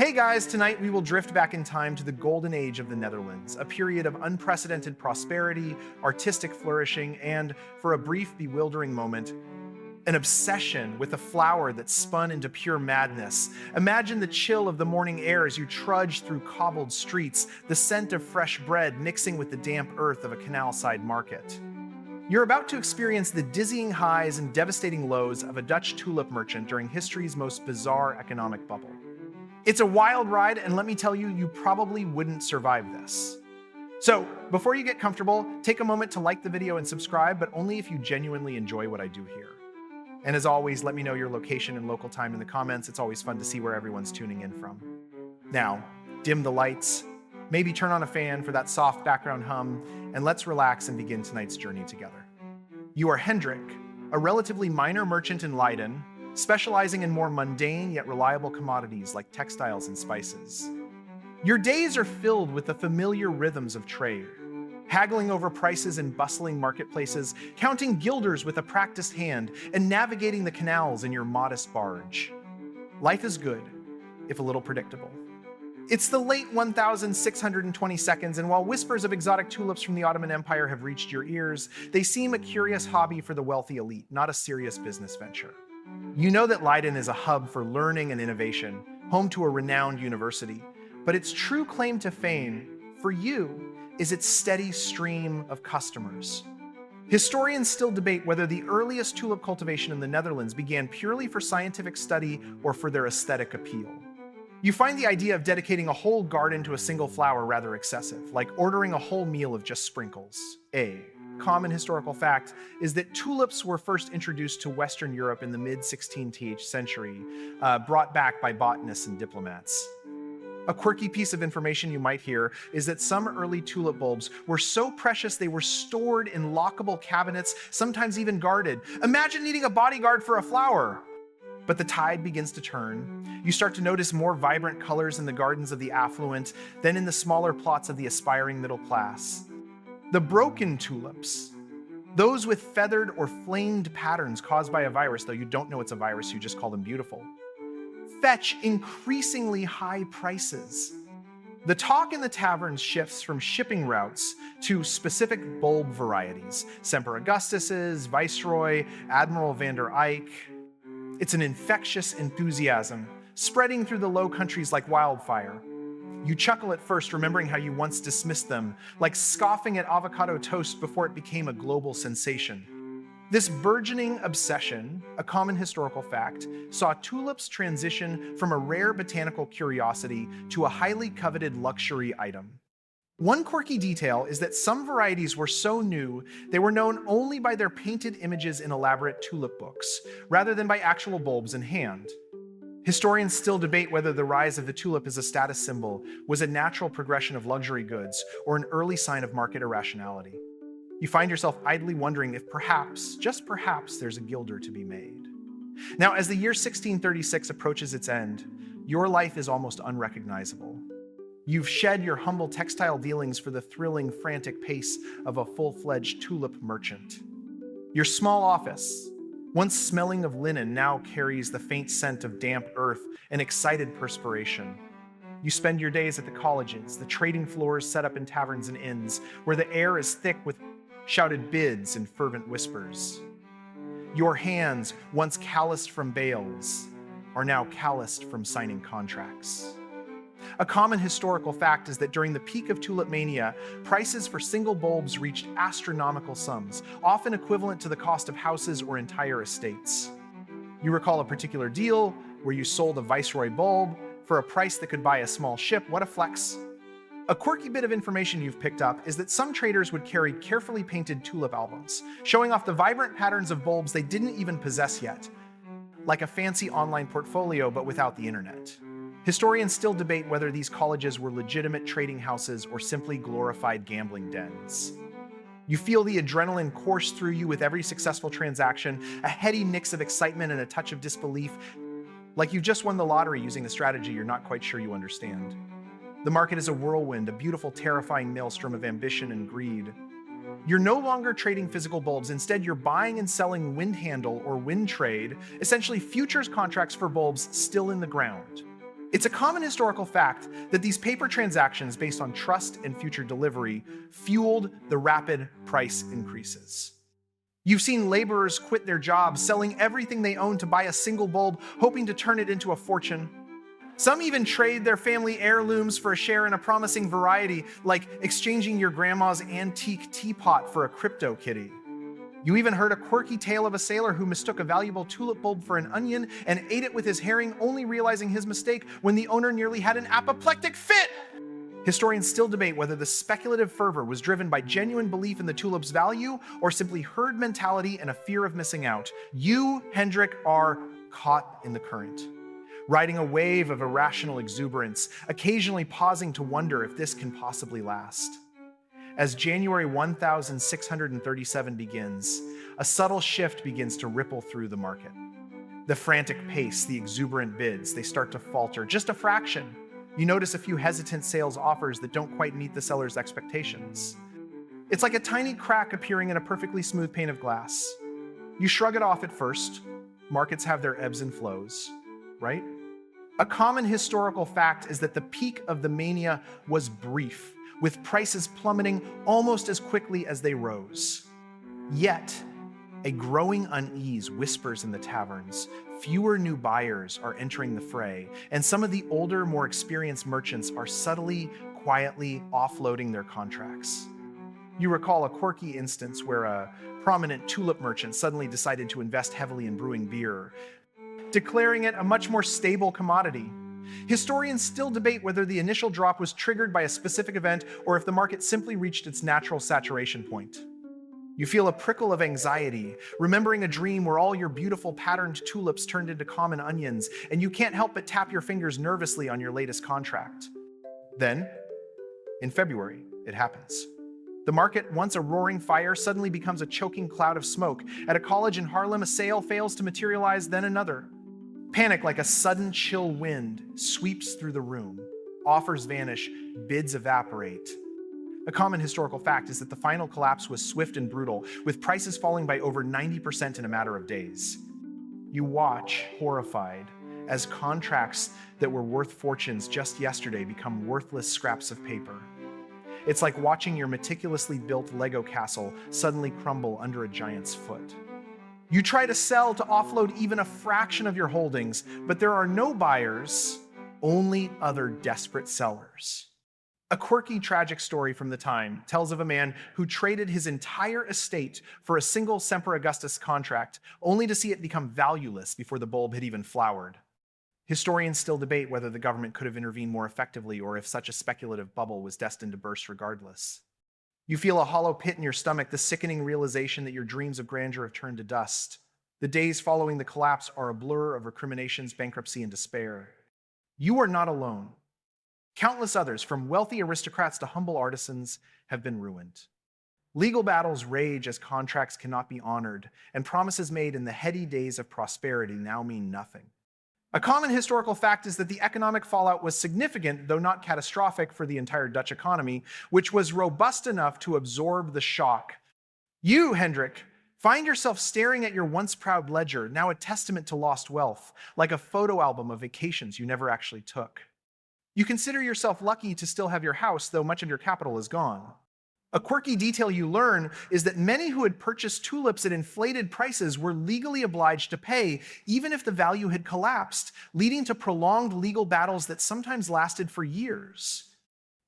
Hey guys, tonight we will drift back in time to the golden age of the Netherlands, a period of unprecedented prosperity, artistic flourishing, and, for a brief, bewildering moment, an obsession with a flower that spun into pure madness. Imagine the chill of the morning air as you trudge through cobbled streets, the scent of fresh bread mixing with the damp earth of a canal-side market. You're about to experience the dizzying highs and devastating lows of a Dutch tulip merchant during history's most bizarre economic bubble. It's a wild ride, and let me tell you, you probably wouldn't survive this. So, before you get comfortable, take a moment to like the video and subscribe, but only if you genuinely enjoy what I do here. And as always, let me know your location and local time in the comments. It's always fun to see where everyone's tuning in from. Now, dim the lights, maybe turn on a fan for that soft background hum, and let's relax and begin tonight's journey together. You are Hendrik, a relatively minor merchant in Leiden, specializing in more mundane yet reliable commodities like textiles and spices. Your days are filled with the familiar rhythms of trade, haggling over prices in bustling marketplaces, counting guilders with a practiced hand, and navigating the canals in your modest barge. Life is good, if a little predictable. It's the late 1620s, and while whispers of exotic tulips from the Ottoman Empire have reached your ears, they seem a curious hobby for the wealthy elite, not a serious business venture. You know that Leiden is a hub for learning and innovation, home to a renowned university, but its true claim to fame, for you, is its steady stream of customers. Historians still debate whether the earliest tulip cultivation in the Netherlands began purely for scientific study or for their aesthetic appeal. You find the idea of dedicating a whole garden to a single flower rather excessive, like ordering a whole meal of just sprinkles. A common historical fact is that tulips were first introduced to Western Europe in the mid-16th century, brought back by botanists and diplomats. A quirky piece of information you might hear is that some early tulip bulbs were so precious they were stored in lockable cabinets, sometimes even guarded. Imagine needing a bodyguard for a flower! But the tide begins to turn. You start to notice more vibrant colors in the gardens of the affluent than in the smaller plots of the aspiring middle class. The broken tulips, those with feathered or flamed patterns caused by a virus, though you don't know it's a virus, you just call them beautiful, fetch increasingly high prices. The talk in the taverns shifts from shipping routes to specific bulb varieties, Semper Augustus's, Viceroy, Admiral van der Eyck. It's an infectious enthusiasm, spreading through the Low Countries like wildfire. You chuckle at first, remembering how you once dismissed them, like scoffing at avocado toast before it became a global sensation. This burgeoning obsession, a common historical fact, saw tulips transition from a rare botanical curiosity to a highly coveted luxury item. One quirky detail is that some varieties were so new they were known only by their painted images in elaborate tulip books, rather than by actual bulbs in hand. Historians still debate whether the rise of the tulip as a status symbol was a natural progression of luxury goods or an early sign of market irrationality. You find yourself idly wondering if perhaps, just perhaps, there's a gilder to be made. Now, as the year 1636 approaches its end, your life is almost unrecognizable. You've shed your humble textile dealings for the thrilling, frantic pace of a full-fledged tulip merchant. Your small office, once smelling of linen, now carries the faint scent of damp earth and excited perspiration. You spend your days at the colleges, the trading floors set up in taverns and inns, where the air is thick with shouted bids and fervent whispers. Your hands, once calloused from bales, are now calloused from signing contracts. A common historical fact is that during the peak of tulip mania, prices for single bulbs reached astronomical sums, often equivalent to the cost of houses or entire estates. You recall a particular deal where you sold a Viceroy bulb for a price that could buy a small ship. What a flex. A quirky bit of information you've picked up is that some traders would carry carefully painted tulip albums, showing off the vibrant patterns of bulbs they didn't even possess yet, like a fancy online portfolio but without the internet. Historians still debate whether these colleges were legitimate trading houses or simply glorified gambling dens. You feel the adrenaline course through you with every successful transaction, a heady mix of excitement and a touch of disbelief, like you've just won the lottery using a strategy you're not quite sure you understand. The market is a whirlwind, a beautiful, terrifying maelstrom of ambition and greed. You're no longer trading physical bulbs. Instead, you're buying and selling windhandel or wind trade, essentially futures contracts for bulbs still in the ground. It's a common historical fact that these paper transactions based on trust and future delivery fueled the rapid price increases. You've seen laborers quit their jobs, selling everything they own to buy a single bulb, hoping to turn it into a fortune. Some even trade their family heirlooms for a share in a promising variety, like exchanging your grandma's antique teapot for a crypto kitty. You even heard a quirky tale of a sailor who mistook a valuable tulip bulb for an onion and ate it with his herring, only realizing his mistake when the owner nearly had an apoplectic fit. Historians still debate whether the speculative fervor was driven by genuine belief in the tulip's value or simply herd mentality and a fear of missing out. You, Hendrik, are caught in the current, riding a wave of irrational exuberance, occasionally pausing to wonder if this can possibly last. As January 1637 begins, a subtle shift begins to ripple through the market. The frantic pace, the exuberant bids, they start to falter, just a fraction. You notice a few hesitant sales offers that don't quite meet the seller's expectations. It's like a tiny crack appearing in a perfectly smooth pane of glass. You shrug it off at first. Markets have their ebbs and flows, right? A common historical fact is that the peak of the mania was brief, with prices plummeting almost as quickly as they rose. Yet, a growing unease whispers in the taverns. Fewer new buyers are entering the fray, and some of the older, more experienced merchants are subtly, quietly offloading their contracts. You recall a quirky instance where a prominent tulip merchant suddenly decided to invest heavily in brewing beer, declaring it a much more stable commodity. Historians still debate whether the initial drop was triggered by a specific event or if the market simply reached its natural saturation point. You feel a prickle of anxiety, remembering a dream where all your beautiful patterned tulips turned into common onions, and you can't help but tap your fingers nervously on your latest contract. Then, in February, it happens. The market, once a roaring fire, suddenly becomes a choking cloud of smoke. At a college in Harlem, a sale fails to materialize, then another. Panic, like a sudden chill wind, sweeps through the room. Offers vanish, bids evaporate. A common historical fact is that the final collapse was swift and brutal, with prices falling by over 90% in a matter of days. You watch, horrified, as contracts that were worth fortunes just yesterday become worthless scraps of paper. It's like watching your meticulously built Lego castle suddenly crumble under a giant's foot. You try to sell to offload even a fraction of your holdings, but there are no buyers, only other desperate sellers. A quirky, tragic story from the time tells of a man who traded his entire estate for a single Semper Augustus contract, only to see it become valueless before the bulb had even flowered. Historians still debate whether the government could have intervened more effectively or if such a speculative bubble was destined to burst regardless. You feel a hollow pit in your stomach, the sickening realization that your dreams of grandeur have turned to dust. The days following the collapse are a blur of recriminations, bankruptcy, and despair. You are not alone. Countless others, from wealthy aristocrats to humble artisans, have been ruined. Legal battles rage as contracts cannot be honored, and promises made in the heady days of prosperity now mean nothing. A common historical fact is that the economic fallout was significant, though not catastrophic, for the entire Dutch economy, which was robust enough to absorb the shock. You, Hendrik, find yourself staring at your once proud ledger, now a testament to lost wealth, like a photo album of vacations you never actually took. You consider yourself lucky to still have your house, though much of your capital is gone. A quirky detail you learn is that many who had purchased tulips at inflated prices were legally obliged to pay, even if the value had collapsed, leading to prolonged legal battles that sometimes lasted for years.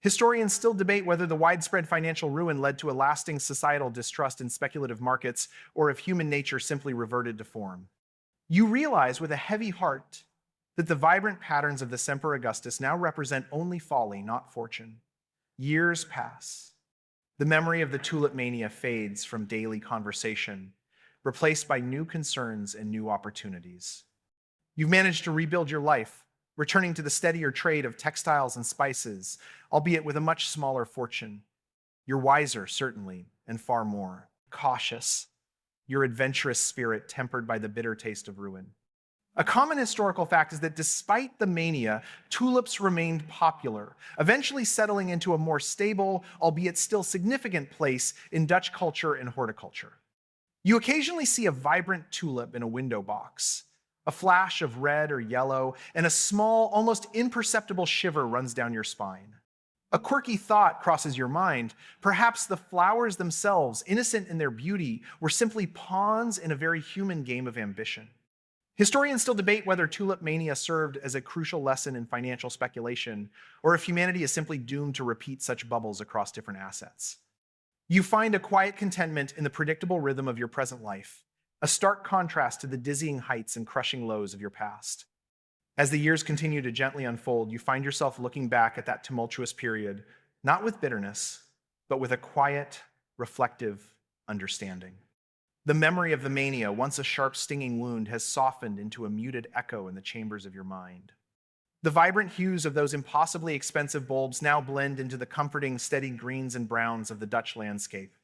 Historians still debate whether the widespread financial ruin led to a lasting societal distrust in speculative markets, or if human nature simply reverted to form. You realize with a heavy heart that the vibrant patterns of the Semper Augustus now represent only folly, not fortune. Years pass. The memory of the tulip mania fades from daily conversation, replaced by new concerns and new opportunities. You've managed to rebuild your life, returning to the steadier trade of textiles and spices, albeit with a much smaller fortune. You're wiser, certainly, and far more cautious, your adventurous spirit tempered by the bitter taste of ruin. A common historical fact is that despite the mania, tulips remained popular, eventually settling into a more stable, albeit still significant place in Dutch culture and horticulture. You occasionally see a vibrant tulip in a window box, A flash of red or yellow, and a small, almost imperceptible shiver runs down your spine. A quirky thought crosses your mind. Perhaps the flowers themselves, innocent in their beauty, were simply pawns in a very human game of ambition. Historians still debate whether tulip mania served as a crucial lesson in financial speculation, or if humanity is simply doomed to repeat such bubbles across different assets. You find a quiet contentment in the predictable rhythm of your present life, a stark contrast to the dizzying heights and crushing lows of your past. As the years continue to gently unfold, you find yourself looking back at that tumultuous period, not with bitterness, but with a quiet, reflective understanding. The memory of the mania, once a sharp, stinging wound, has softened into a muted echo in the chambers of your mind. The vibrant hues of those impossibly expensive bulbs now blend into the comforting, steady greens and browns of the Dutch landscape.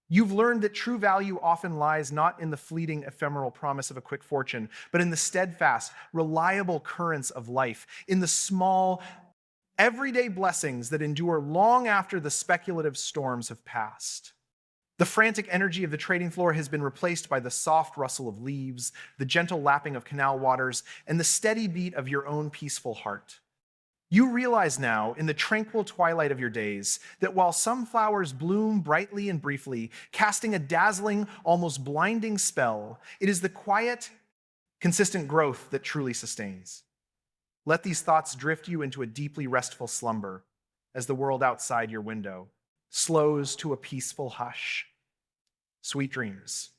You've learned that true value often lies not in the fleeting, ephemeral promise of a quick fortune, but in the steadfast, reliable currents of life, in the small, everyday blessings that endure long after the speculative storms have passed. The frantic energy of the trading floor has been replaced by the soft rustle of leaves, the gentle lapping of canal waters, and the steady beat of your own peaceful heart. You realize now, in the tranquil twilight of your days, that while some flowers bloom brightly and briefly, casting a dazzling, almost blinding spell, it is the quiet, consistent growth that truly sustains. Let these thoughts drift you into a deeply restful slumber as the world outside your window slows to a peaceful hush. Sweet dreams.